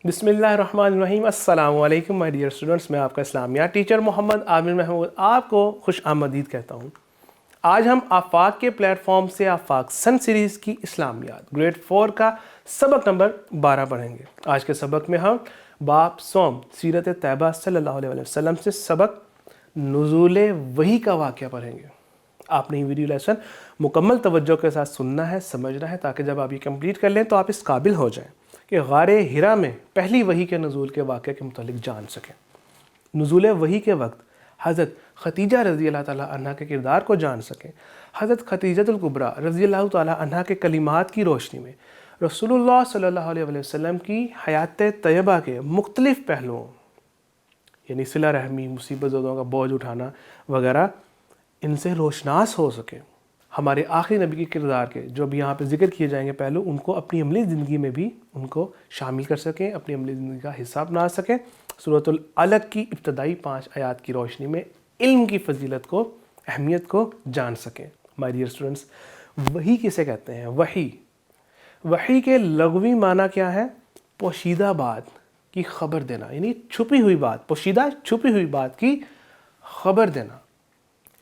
بسم اللہ الرحمن الرحیم۔ السلام علیکم مائی ڈیئر اسٹوڈنٹس، میں آپ کا اسلامیات ٹیچر محمد عامر محمود آپ کو خوش آمدید کہتا ہوں۔ آج ہم آفاق کے پلیٹ فارم سے آفاق سن سیریز کی اسلامیات گریڈ 4 کا سبق نمبر 12 پڑھیں گے۔ آج کے سبق میں ہم باب صوم سیرت طیبہ صلی اللہ علیہ وسلم سے سبق نزول وحی کا واقعہ پڑھیں گے۔ آپ نے یہ ویڈیو لیسن مکمل توجہ کے ساتھ سننا ہے، سمجھنا ہے، تاکہ جب آپ یہ کمپلیٹ کر لیں تو آپ اس قابل ہو جائیں کہ غار حرا میں پہلی وحی کے نزول کے واقعے کے متعلق جان سکیں۔ نزول وحی کے وقت حضرت خدیجہ رضی اللہ تعالیٰ عنہ کے کردار کو جان سکیں۔ حضرت خدیجہ الکبریٰ رضی اللہ تعالیٰ عنہ کے کلمات کی روشنی میں رسول اللہ صلی اللہ علیہ وسلم کی حیات طیبہ کے مختلف پہلوؤں یعنی صلہ رحمی، مصیبت زدوں کا بوجھ اٹھانا وغیرہ ان سے روشناس ہو سکے۔ ہمارے آخری نبی کے کردار کے جو اب یہاں پہ ذکر کیے جائیں گے پہلو، ان کو اپنی عملی زندگی میں بھی ان کو شامل کر سکیں، اپنی عملی زندگی کا حصہ بنا سکیں۔ سورۃ العلق کی ابتدائی 5 آیات کی روشنی میں علم کی فضیلت کو، اہمیت کو جان سکیں۔ مائی ڈیئر اسٹوڈنٹس، وحی کسے کہتے ہیں؟ وحی کے لغوی معنی کیا ہے؟ پوشیدہ بات کی خبر دینا، یعنی چھپی ہوئی بات، پوشیدہ چھپی ہوئی بات کی خبر دینا۔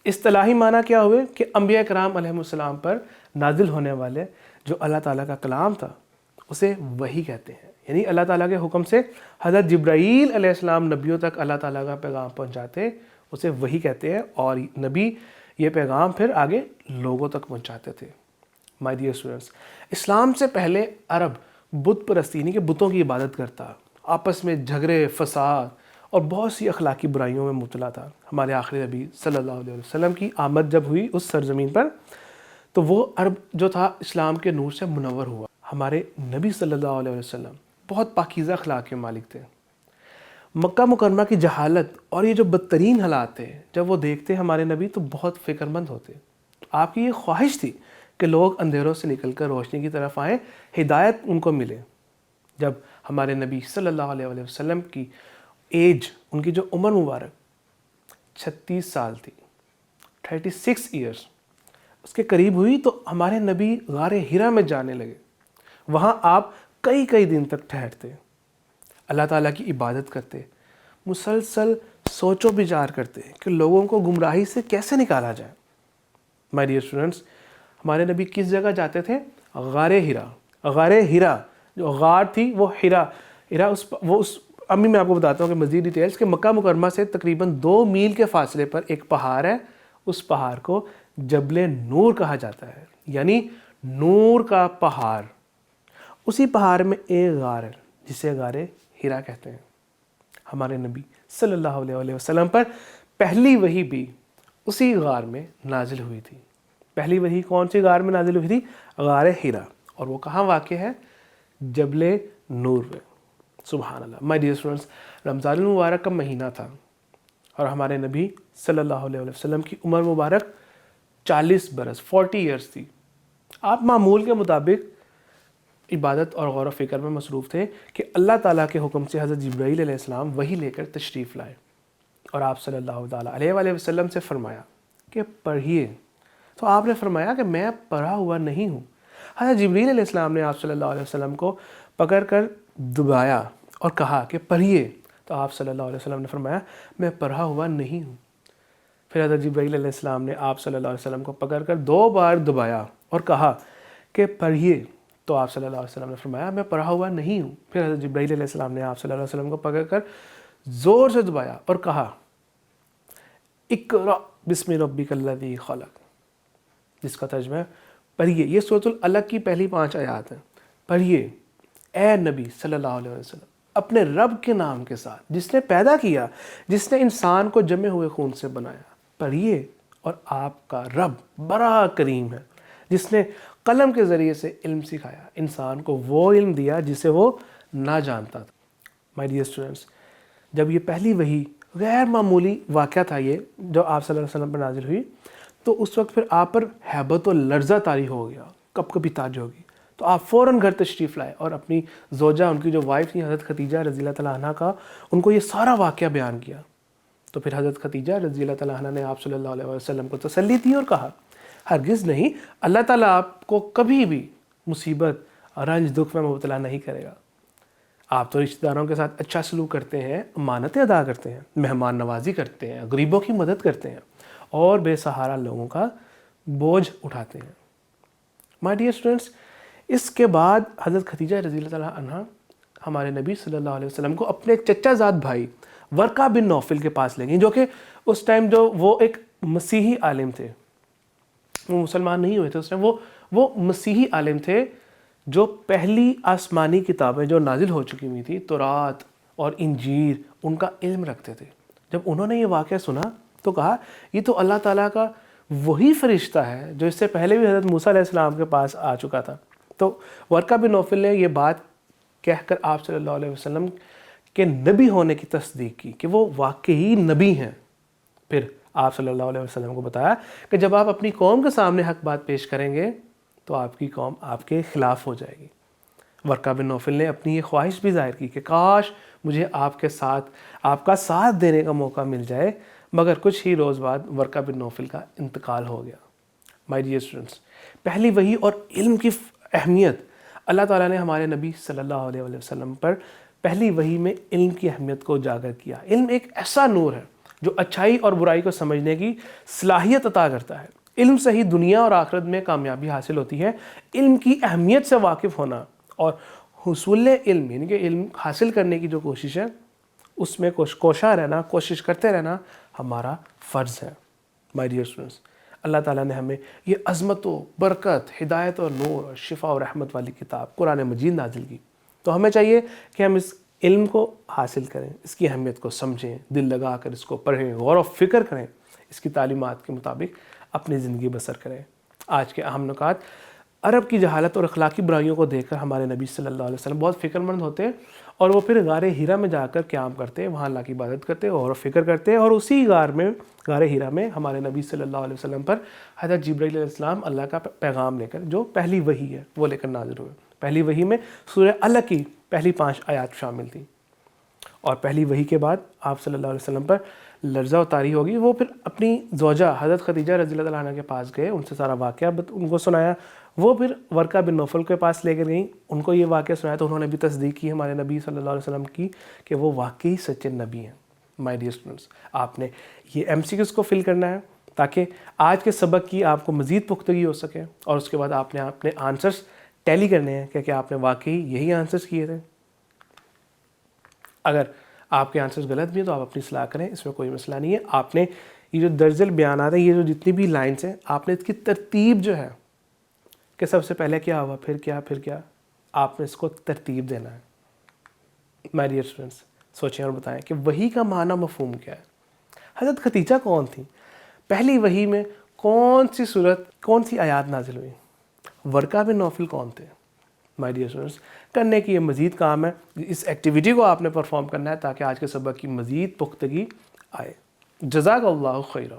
اصطلاحی معنی کیا ہوئے کہ انبیاء کرام علیہ السلام پر نازل ہونے والے جو اللہ تعالیٰ کا کلام تھا اسے وحی کہتے ہیں، یعنی اللہ تعالیٰ کے حکم سے حضرت جبرائیل علیہ السلام نبیوں تک اللہ تعالیٰ کا پیغام پہنچاتے اسے وحی کہتے ہیں، اور نبی یہ پیغام پھر آگے لوگوں تک پہنچاتے تھے۔ مائی ڈیئر اسٹوڈنٹس، اسلام سے پہلے عرب بت پرستی یعنی کہ بتوں کی عبادت کرتا، آپس میں جھگڑے، فساد اور بہت سی اخلاقی برائیوں میں مبتلا تھا۔ ہمارے آخری نبی صلی اللہ علیہ وسلم کی آمد جب ہوئی اس سرزمین پر تو وہ عرب جو تھا اسلام کے نور سے منور ہوا۔ ہمارے نبی صلی اللہ علیہ وسلم بہت پاکیزہ اخلاق کے مالک تھے۔ مکہ مکرمہ کی جہالت اور یہ جو بدترین حالات تھے، جب وہ دیکھتے ہمارے نبی تو بہت فکر مند ہوتے۔ آپ کی یہ خواہش تھی کہ لوگ اندھیروں سے نکل کر روشنی کی طرف آئیں، ہدایت ان کو ملے۔ جب ہمارے نبی صلی اللہ علیہ وسلم کی ایج، ان کی جو عمر مبارک 36 سال تھی، 36 ایئرس، اس کے قریب ہوئی تو ہمارے نبی غار حرا میں جانے لگے۔ وہاں آپ کئی دن تک ٹھہرتے، اللہ تعالیٰ کی عبادت کرتے، مسلسل سوچ و بچار کرتے کہ لوگوں کو گمراہی سے کیسے نکالا جائے۔ مائی ڈیئر اسٹوڈنٹس، ہمارے نبی کس جگہ جاتے تھے؟ غار حرا۔ غار حرا جو غار تھی وہ حرا اس امی میں آپ کو بتاتا ہوں کہ مزید ڈیٹیلز کہ مکہ مکرمہ سے تقریباً 2 میل کے فاصلے پر ایک پہاڑ ہے، اس پہاڑ کو جبل نور کہا جاتا ہے، یعنی نور کا پہاڑ۔ اسی پہاڑ میں ایک غار ہے جسے غار حرا کہتے ہیں۔ ہمارے نبی صلی اللہ علیہ وسلم پر پہلی وحی بھی اسی غار میں نازل ہوئی تھی۔ پہلی وحی کون سی غار میں نازل ہوئی تھی؟ غار حرا، اور وہ کہاں واقع ہے؟ جبل نور میں۔ سبحان اللہ۔ مائی ڈیئر اسٹوڈنٹس، رمضان المبارک کا مہینہ تھا اور ہمارے نبی صلی اللہ علیہ وسلم کی عمر مبارک 40 برس 40 ایئرس تھی۔ آپ معمول کے مطابق عبادت اور غور و فکر میں مصروف تھے کہ اللہ تعالیٰ کے حکم سے حضرت جبرائیل علیہ السلام وحی لے کر تشریف لائے، اور آپ صلی اللہ تعالیٰ علیہ وسلم سے فرمایا کہ پڑھیے۔ تو آپ نے فرمایا کہ میں پڑھا ہوا نہیں ہوں۔ حضرت جبرائیل علیہ السلام نے آپ صلی اللہ علیہ وسلم کو پکڑ کر دبایا اور کہا کہ پڑھیے، تو آپ صلی اللہ علیہ وسلم نے فرمایا میں پڑھا ہوا نہیں ہوں۔ پھر حضرت جبرائیل علیہ السلام نے آپ صلی اللہ علیہ وسلم کو پکڑ کر 2 بار دبایا اور کہا کہ پڑھیے، تو آپ صلی اللہ علیہ وسلم نے فرمایا میں پڑھا ہوا نہیں ہوں۔ پھر حضرت جبرائیل علیہ السلام نے آپ صلی اللہ علیہ وسلم کو پکڑ کر زور سے دبایا اور کہا اقرأ بسم ربک الذی خلق، جس کا ترجمہ ہے پڑھیے۔ یہ سورۃ العلق کی پہلی 5 آیات ہیں۔ پڑھیے اے نبی صلی اللہ علیہ وسلم اپنے رب کے نام کے ساتھ، جس نے پیدا کیا، جس نے انسان کو جمے ہوئے خون سے بنایا۔ پڑھیے، اور آپ کا رب بڑا کریم ہے، جس نے قلم کے ذریعے سے علم سکھایا، انسان کو وہ علم دیا جسے وہ نہ جانتا تھا۔ مائی ڈیئر اسٹوڈنٹس، جب یہ پہلی وحی غیر معمولی واقعہ تھا یہ جو آپ صلی اللہ علیہ وسلم پر نازل ہوئی، تو اس وقت پھر آپ پر ہیبت و لرزہ طاری ہو گیا، کب کبھی تاری ہوگی۔ تو آپ فوراً گھر تشریف لائے اور اپنی زوجہ، ان کی جو وائف تھی حضرت خدیجہ رضی اللہ تعالیٰ عنہ کا، ان کو یہ سارا واقعہ بیان کیا۔ تو پھر حضرت خدیجہ رضی اللہ تعالیٰ عنہ نے آپ صلی اللہ علیہ وسلم کو تسلی دی اور کہا ہرگز نہیں، اللہ تعالیٰ آپ کو کبھی بھی مصیبت، رنج، دکھ میں مبتلا نہیں کرے گا۔ آپ تو رشتہ داروں کے ساتھ اچھا سلوک کرتے ہیں، امانتیں ادا کرتے ہیں، مہمان نوازی کرتے ہیں، غریبوں کی مدد کرتے ہیں اور بے سہارا لوگوں کا بوجھ اٹھاتے ہیں۔ مائی ڈیئر اسٹوڈنٹس، اس کے بعد حضرت خدیجہ رضی اللہ تعالیٰ عنہ ہمارے نبی صلی اللہ علیہ وسلم کو اپنے ایک چچا زاد بھائی ورقہ بن نوفل کے پاس لے گئیں، جو کہ اس ٹائم جو وہ ایک مسیحی عالم تھے، وہ مسلمان نہیں ہوئے تھے اس ٹائم، وہ مسیحی عالم تھے جو پہلی آسمانی کتابیں جو نازل ہو چکی ہوئی تھی، تورات اور انجیل، ان کا علم رکھتے تھے۔ جب انہوں نے یہ واقعہ سنا تو کہا یہ تو اللہ تعالیٰ کا وہی فرشتہ ہے جو اس سے پہلے بھی حضرت موسیٰ علیہ السلام کے پاس آ چکا تھا۔ تو ورقہ بن نوفل نے یہ بات کہہ کر آپ صلی اللہ علیہ وسلم کے نبی ہونے کی تصدیق کی کہ وہ واقعی نبی ہیں۔ پھر آپ صلی اللہ علیہ وسلم کو بتایا کہ جب آپ اپنی قوم کے سامنے حق بات پیش کریں گے تو آپ کی قوم آپ کے خلاف ہو جائے گی۔ ورقہ بن نوفل نے اپنی یہ خواہش بھی ظاہر کی کہ کاش مجھے آپ کا ساتھ دینے کا موقع مل جائے، مگر کچھ ہی روز بعد ورقہ بن نوفل کا انتقال ہو گیا۔ مائی ڈیئر اسٹوڈنٹس، پہلی وحی اور علم کی اہمیت، اللہ تعالیٰ نے ہمارے نبی صلی اللہ علیہ وسلم پر پہلی وحی میں علم کی اہمیت کو اجاگر کیا۔ علم ایک ایسا نور ہے جو اچھائی اور برائی کو سمجھنے کی صلاحیت عطا کرتا ہے۔ علم سے ہی دنیا اور آخرت میں کامیابی حاصل ہوتی ہے۔ علم کی اہمیت سے واقف ہونا اور حصول علم یعنی کہ علم حاصل کرنے کی جو کوشش ہے، اس میں کوشاں رہنا، کوشش کرتے رہنا ہمارا فرض ہے۔ مائی ڈیئر اسٹوڈنٹس، اللہ تعالیٰ نے ہمیں یہ عظمت و برکت، ہدایت اور نور اور شفا و رحمت والی کتاب قرآن مجید نازل کی، تو ہمیں چاہیے کہ ہم اس علم کو حاصل کریں، اس کی اہمیت کو سمجھیں، دل لگا کر اس کو پڑھیں، غور و فکر کریں، اس کی تعلیمات کے مطابق اپنی زندگی بسر کریں۔ آج کے اہم نکات، عرب کی جہالت اور اخلاقی برائیوں کو دیکھ کر ہمارے نبی صلی اللہ علیہ وسلم بہت فکر مند ہوتے اور وہ پھر غار ہیرا میں جا کر قیام کرتے، وہاں اللہ کی عبادت کرتے اور فکر کرتے، اور اسی غار ہیرا میں ہمارے نبی صلی اللہ علیہ وسلم پر حضرت جبرائیل علیہ السلام اللہ کا پیغام لے کر، جو پہلی وحی ہے، وہ لے کر نازل ہوئے۔ پہلی وحی میں سورہ علق کی پہلی 5 آیات شامل تھیں، اور پہلی وحی کے بعد آپ صلی اللہ علیہ وسلم پر لرزہ و طاری ہوگی۔ وہ پھر اپنی زوجہ حضرت خدیجہ رضی اللہ عنہا کے پاس گئے، ان سے سارا واقعہ ان کو سنایا۔ وہ پھر ورقہ بن نوفل کے پاس لے کر گئیں، ان کو یہ واقعہ سنایا تو انہوں نے بھی تصدیق کی ہمارے نبی صلی اللہ علیہ وسلم کی کہ وہ واقعی سچے نبی ہیں۔ مائی ڈیئر اسٹوڈنٹس، آپ نے یہ MCQs کو فل کرنا ہے تاکہ آج کے سبق کی آپ کو مزید پختگی ہو سکے، اور اس کے بعد آپ نے اپنے آنسرس ٹیلی کرنے ہیں کہ کیا آپ نے واقعی یہی آنسرس کیے تھے۔ اگر آپ کے آنسرس غلط بھی ہیں تو آپ اپنی اصلاح کریں، اس میں کوئی مسئلہ نہیں ہے۔ آپ نے یہ جو درج ذیل بیانات ہیں، یہ جو جتنی بھی لائنس ہیں، آپ نے اس کی ترتیب جو ہے کہ سب سے پہلے کیا ہوا، پھر کیا، پھر کیا، آپ نے اس کو ترتیب دینا ہے۔ مائی ڈیئر اسٹوڈنٹس، سوچیں اور بتائیں کہ وحی کا معنی مفہوم کیا ہے۔ حضرت خدیجہ کون تھیں؟ پہلی وحی میں کون سی صورت، کون سی آیات نازل ہوئی؟ ورقہ بن نوفل کون تھے؟ مائی ڈیئر اسٹوڈنٹس، کرنے کی یہ مزید کام ہے، اس ایکٹیویٹی کو آپ نے پرفارم کرنا ہے تاکہ آج کے سبق کی مزید پختگی آئے۔ جزاک اللہ خیرہ۔